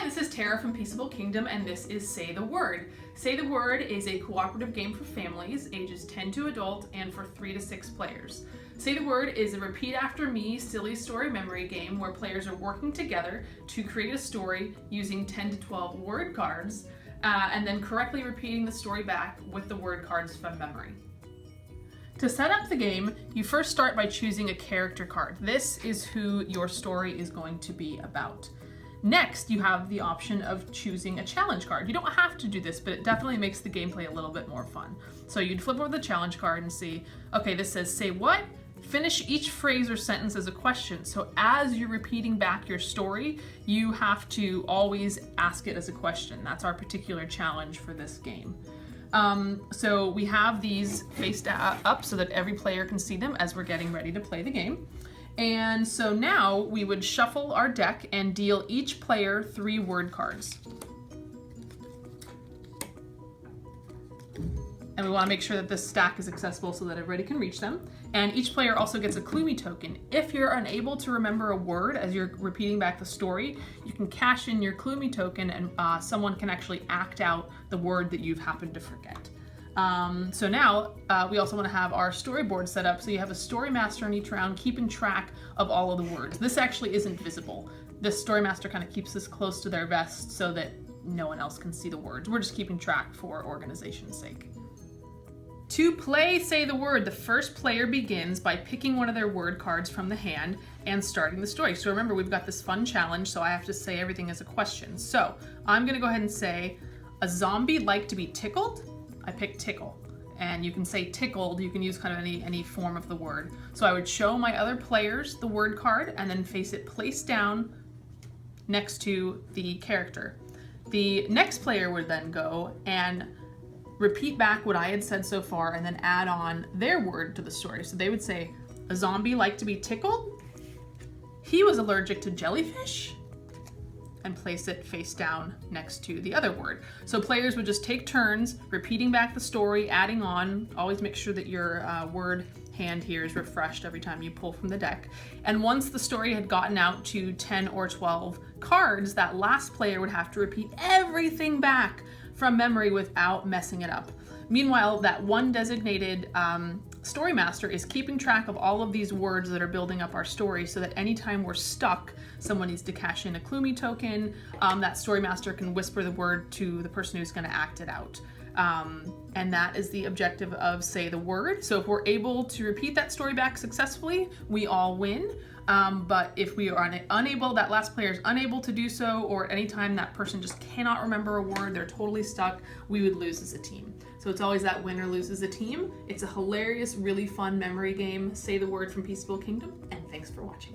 this is Tara from Peaceable Kingdom, and this is Say the Word. Say the Word is a cooperative game for families, ages 10 to adult, and for 3 to 6 players. Say the Word is a repeat after me silly story memory game where players are working together to create a story using 10 to 12 word cards, and then correctly repeating the story back with the word cards from memory. To set up the game, you first start by choosing a character card. This is who your story is going to be about. Next, you have the option of choosing a challenge card. You don't have to do this, but it definitely makes the gameplay a little bit more fun. So you'd flip over the challenge card and see, okay, this says say what? Finish each phrase or sentence as a question. So as you're repeating back your story, you have to always ask it as a question. That's our particular challenge for this game. So we have these faced up so that every player can see them as we're getting ready to play the game. And so now we would shuffle our deck and deal each player 3 word cards. And we want to make sure that this stack is accessible so that everybody can reach them. And each player also gets a clue me token. If you're unable to remember a word as you're repeating back the story, you can cash in your clue me token and someone can actually act out the word that you've happened to forget. So now we also want to have our storyboard set up so you have a story master in each round keeping track of all of the words. This actually isn't visible. This story master kind of keeps this close to their vest so that no one else can see the words. We're just keeping track for organization's sake. To play Say the Word, the first player begins by picking one of their word cards from the hand and starting the story. So remember, we've got this fun challenge, so I have to say everything as a question. So I'm going to go ahead and say, a zombie like to be tickled? I picked tickle. And you can say tickled, you can use kind of any form of the word. So I would show my other players the word card and then face it placed down next to the character. The next player would then go and repeat back what I had said so far and then add on their word to the story. So they would say, a zombie liked to be tickled? He was allergic to jellyfish? And place it face down next to the other word. So players would just take turns repeating back the story, adding on. Always make sure that your word hand here is refreshed every time you pull from the deck. And once the story had gotten out to 10 or 12 cards, that last player would have to repeat everything back from memory without messing it up. Meanwhile, that one designated story master is keeping track of all of these words that are building up our story so that anytime we're stuck, someone needs to cash in a clue me token, that story master can whisper the word to the person who's going to act it out. And that is the objective of Say the Word. So if we're able to repeat that story back successfully, we all win. But if we are unable, that last player is unable to do so, or anytime that person just cannot remember a word, they're totally stuck, we would lose as a team. So it's always that winner loses a team. It's a hilarious, really fun memory game. Say the Word from Peaceable Kingdom, and thanks for watching.